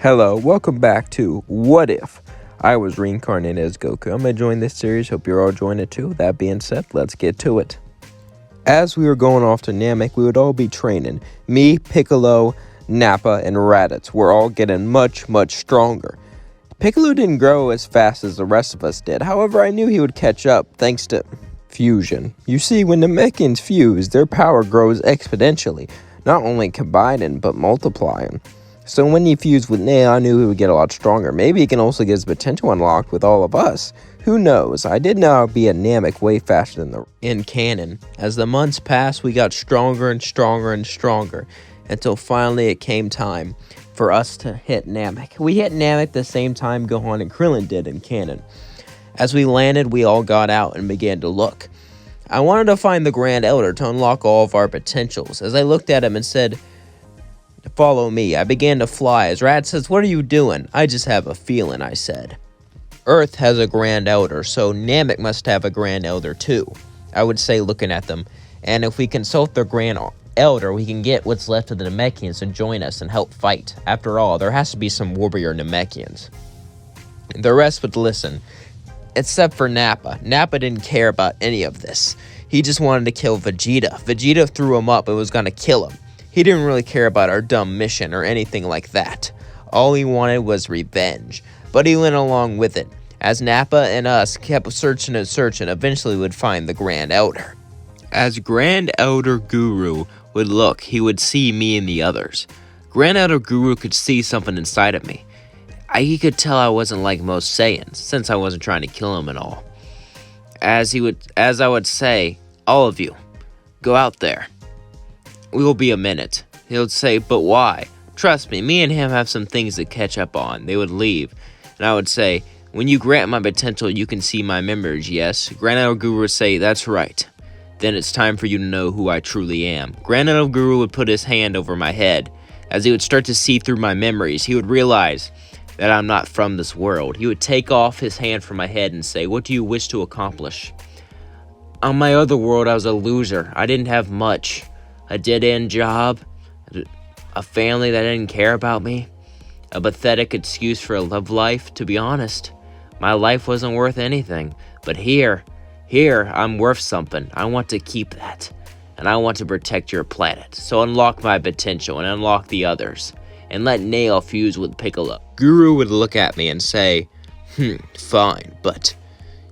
Hello, welcome back to What If I Was Reincarnated as Goku. I'm going to join this series. Hope you're all joining it too. That being said, let's get to it. As we were going off to Namek, we would all be training. Me, Piccolo, Nappa, and Raditz were all getting much stronger. Piccolo didn't grow as fast as the rest of us did. However, I knew he would catch up thanks to fusion. You see, when Namekians fuse, their power grows exponentially, not only combining but multiplying. So when he fused with Nail, I knew he would get a lot stronger. Maybe he can also get his potential unlocked with all of us. Who knows? I did know I'd be a Namek way faster than in canon. As the months passed, we got stronger and stronger until finally it came time for us to hit Namek. We hit Namek the same time Gohan and Krillin did in canon. As we landed, we all got out and began to look. I wanted to find the Grand Elder to unlock all of our potentials. As I looked at him and said, "Follow me," I began to fly. As Rad says, "What are you doing?" "I just have a feeling," I said. Earth has a Grand Elder, so Namek must have a Grand Elder too, I would say, looking at them. And if we consult the Grand Elder, we can get what's left of the Namekians to join us and help fight. After all, there has to be some warrior Namekians. The rest would listen, except for Nappa. Nappa didn't care about any of this. He just wanted to kill Vegeta. Vegeta threw him up and was going to kill him. He didn't really care about our dumb mission or anything like that. All he wanted was revenge, but he went along with it, as Nappa and us kept searching and eventually would find the Grand Elder. As Grand Elder Guru would look, he would see me and the others. Grand Elder Guru could see something inside of me. He could tell I wasn't like most Saiyans, since I wasn't trying to kill him at all. As I would say, "All of you, go out there. We will be a minute." He would say, "But why?" "Trust me, me and him have some things to catch up on." They would leave, and I would say, "When you grant my potential, you can see my memories, yes?" Grand Elder Guru would say, "That's right. Then it's time for you to know who I truly am." Grand Elder Guru would put his hand over my head. As he would start to see through my memories, he would realize that I'm not from this world. He would take off his hand from my head and say, "What do you wish to accomplish?" "On my other world, I was a loser. I didn't have much. A dead-end job, a family that didn't care about me, a pathetic excuse for a love life. To be honest, my life wasn't worth anything. But here, I'm worth something. I want to keep that, and I want to protect your planet. So unlock my potential and unlock the others, and let Nail fuse with Piccolo." Guru would look at me and say, "Fine, but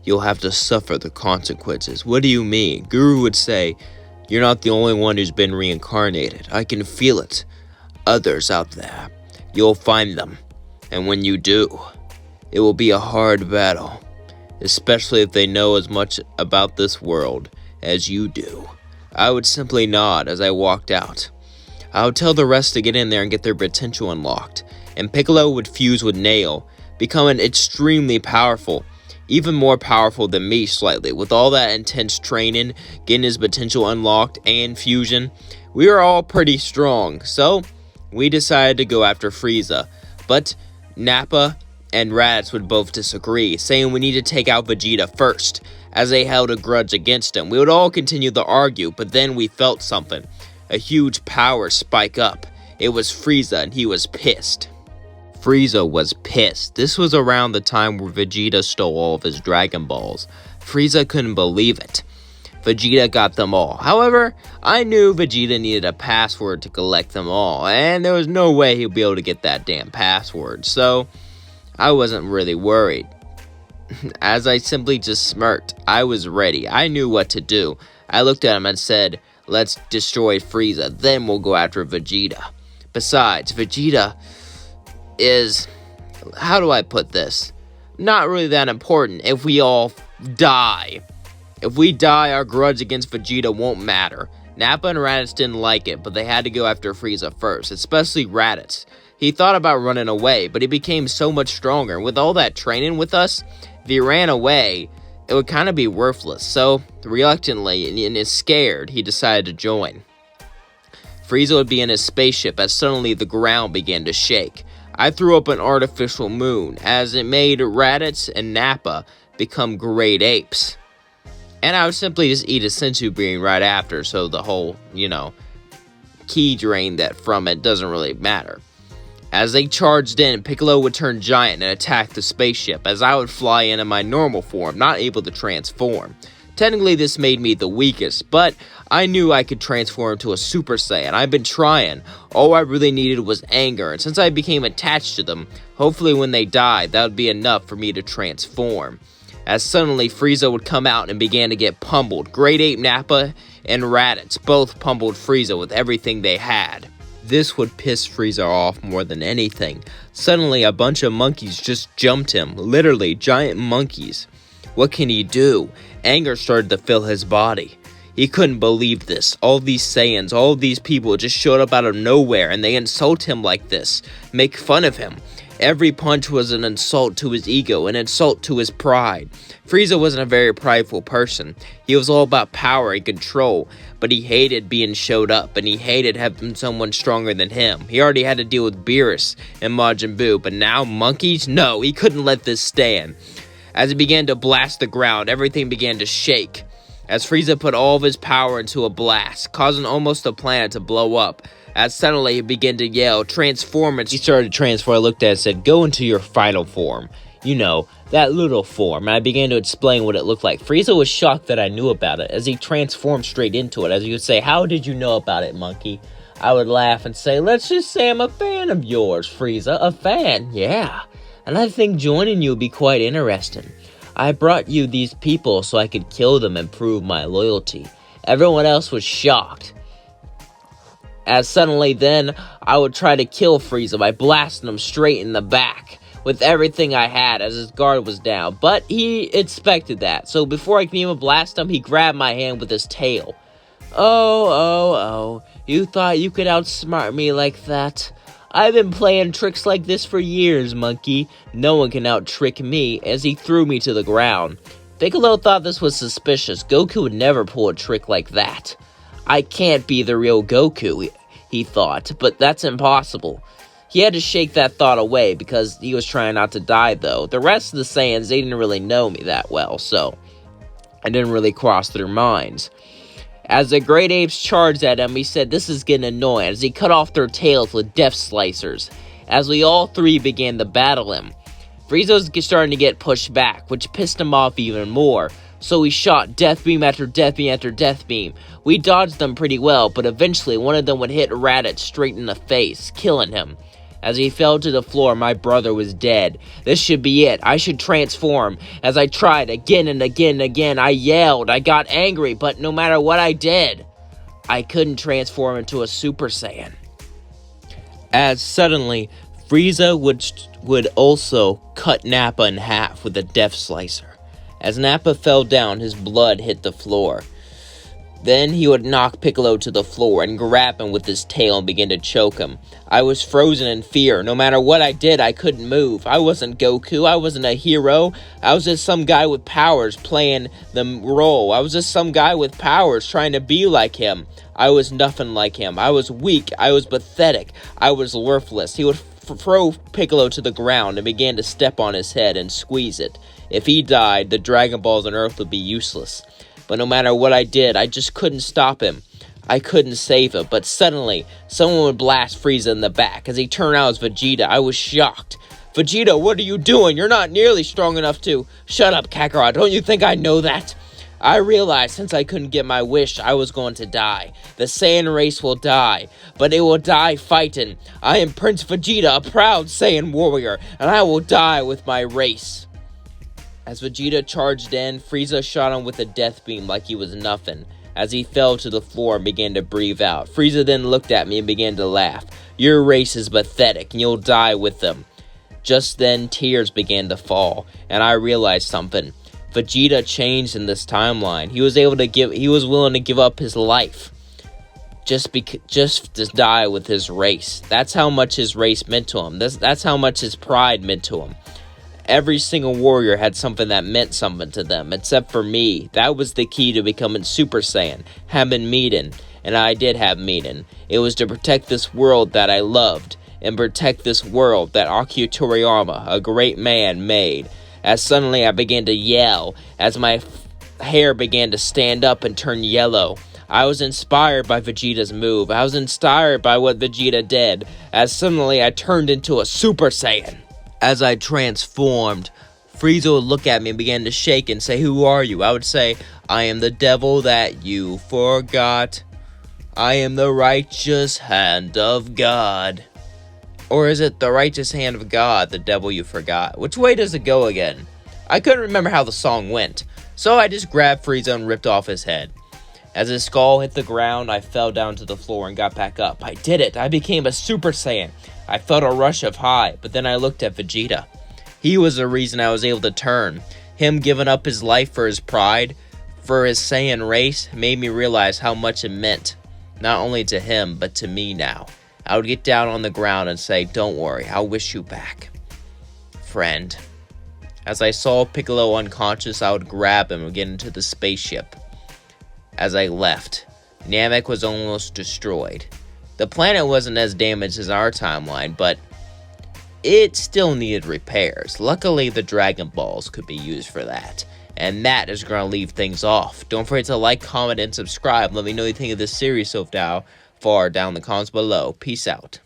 you'll have to suffer the consequences." "What do you mean?" Guru would say, "You're not the only one who's been reincarnated. I can feel it. Others out there. You'll find them. And when you do, it will be a hard battle. Especially if they know as much about this world as you do." I would simply nod as I walked out. I would tell the rest to get in there and get their potential unlocked. And Piccolo would fuse with Nail, becoming extremely powerful. Even more powerful than me slightly. With all that intense training, getting his potential unlocked, and fusion, we were all pretty strong. So, we decided to go after Frieza. But Nappa and Raditz would both disagree, saying we need to take out Vegeta first, as they held a grudge against him. We would all continue to argue, but then we felt something. A huge power spike up. It was Frieza, and he was pissed. Frieza was pissed. This was around the time where Vegeta stole all of his Dragon Balls. Frieza couldn't believe it. Vegeta got them all. However, I knew Vegeta needed a password to collect them all, and there was no way he'd be able to get that damn password, so I wasn't really worried. As I simply just smirked, I was ready. I knew what to do. I looked at him and said, "Let's destroy Frieza, then we'll go after Vegeta. Besides, Vegeta is, how do I put this, not really that important if we all die. If we die, our grudge against Vegeta won't matter." Nappa and Raditz didn't like it, but they had to go after Frieza first, especially Raditz. He thought about running away, but he became so much stronger. With all that training with us, if he ran away, it would kind of be worthless. So, reluctantly and scared, he decided to join. Frieza would be in his spaceship as suddenly the ground began to shake. I threw up an artificial moon, as it made Raditz and Nappa become great apes. And I would simply just eat a senzu bean right after, so the whole, ki drain that from it doesn't really matter. As they charged in, Piccolo would turn giant and attack the spaceship, as I would fly in my normal form, not able to transform. Technically, this made me the weakest, but I knew I could transform to a Super Saiyan. I've been trying. All I really needed was anger, and since I became attached to them, hopefully when they died, that would be enough for me to transform. As suddenly, Frieza would come out and began to get pummeled. Great Ape Nappa and Raditz both pummeled Frieza with everything they had. This would piss Frieza off more than anything. Suddenly, a bunch of monkeys just jumped him. Literally, giant monkeys. What can he do? Anger started to fill his body. He couldn't believe this. All these Saiyans, all these people just showed up out of nowhere and they insult him like this. Make fun of him. Every punch was an insult to his ego, an insult to his pride. Frieza wasn't a very prideful person. He was all about power and control, but he hated being showed up, and he hated having someone stronger than him. He already had to deal with Beerus and Majin Buu, but now monkeys? No, he couldn't let this stand. As he began to blast the ground, everything began to shake. As Frieza put all of his power into a blast, causing almost the planet to blow up. As suddenly he began to yell, transform, and he started to transform. I looked at it and said, go into your final form. You know, that little form. And I began to explain what it looked like. Frieza was shocked that I knew about it, as he transformed straight into it. As he would say, how did you know about it, monkey? I would laugh and say, let's just say I'm a fan of yours, Frieza. A fan, yeah. And I think joining you would be quite interesting. I brought you these people so I could kill them and prove my loyalty. Everyone else was shocked. As suddenly then, I would try to kill Frieza by blasting him straight in the back with everything I had as his guard was down. But he expected that, so before I could even blast him, he grabbed my hand with his tail. Oh, you thought you could outsmart me like that? I've been playing tricks like this for years, monkey. No one can out-trick me, as he threw me to the ground. Piccolo thought this was suspicious. Goku would never pull a trick like that. I can't be the real Goku, he thought, but that's impossible. He had to shake that thought away because he was trying not to die, though. The rest of the Saiyans, they didn't really know me that well, so it didn't really cross their minds. As the Great Apes charged at him, he said, this is getting annoying, as he cut off their tails with death slicers, as we all three began to battle him. Frieza was starting to get pushed back, which pissed him off even more. So he shot death beam after death beam after death beam. We dodged them pretty well, but eventually one of them would hit Raditz straight in the face, killing him. As he fell to the floor, my brother was dead. This should be it. I should transform. As I tried again and again and again, I yelled. I got angry, but no matter what I did, I couldn't transform into a Super Saiyan. As suddenly, Frieza would also cut Nappa in half with a death slicer. As Nappa fell down, his blood hit the floor. Then he would knock Piccolo to the floor and grab him with his tail and begin to choke him. I was frozen in fear. No matter what I did, I couldn't move. I wasn't Goku. I wasn't a hero. I was just some guy with powers playing the role. I was just some guy with powers trying to be like him. I was nothing like him. I was weak. I was pathetic. I was worthless. He would throw Piccolo to the ground and began to step on his head and squeeze it. If he died, the Dragon Balls on Earth would be useless. But no matter what I did, I just couldn't stop him. I couldn't save him. But suddenly, someone would blast Frieza in the back. As he turned out as Vegeta, I was shocked. Vegeta, what are you doing? You're not nearly strong enough to... Shut up, Kakarot. Don't you think I know that? I realized since I couldn't get my wish, I was going to die. The Saiyan race will die, but it will die fighting. I am Prince Vegeta, a proud Saiyan warrior, and I will die with my race. As Vegeta charged in, Frieza shot him with a death beam like he was nothing, as he fell to the floor and began to breathe out. Frieza then looked at me and began to laugh. Your race is pathetic, and you'll die with them. Just then, tears began to fall, and I realized something. Vegeta changed in this timeline. He was willing to give up his life just to die with his race. That's how much his race meant to him. That's how much his pride meant to him. Every single warrior had something that meant something to them, except for me. That was the key to becoming Super Saiyan, having meaning, and I did have meaning. It was to protect this world that I loved, and protect this world that Akira Toriyama, a great man, made. As suddenly I began to yell, as my hair began to stand up and turn yellow. I was inspired by Vegeta's move. I was inspired by what Vegeta did, as suddenly I turned into a Super Saiyan. As I transformed, Frieza would look at me and begin to shake and say, "Who are you?" I would say, "I am the devil that you forgot. I am the righteous hand of God." Or is it the righteous hand of God, the devil you forgot? Which way does it go again? I couldn't remember how the song went, so I just grabbed Frieza and ripped off his head. As his skull hit the ground, I fell down to the floor and got back up. I did it! I became a Super Saiyan. I felt a rush of high, but then I looked at Vegeta. He was the reason I was able to turn. Him giving up his life for his pride, for his Saiyan race, made me realize how much it meant. Not only to him, but to me now. I would get down on the ground and say, "Don't worry, I'll wish you back, friend." As I saw Piccolo unconscious, I would grab him and get into the spaceship. As I left, Namek was almost destroyed. The planet wasn't as damaged as our timeline, but it still needed repairs. Luckily, the Dragon Balls could be used for that. And that is going to leave things off. Don't forget to like, comment, and subscribe. Let me know what you think of this series so far down in the comments below. Peace out.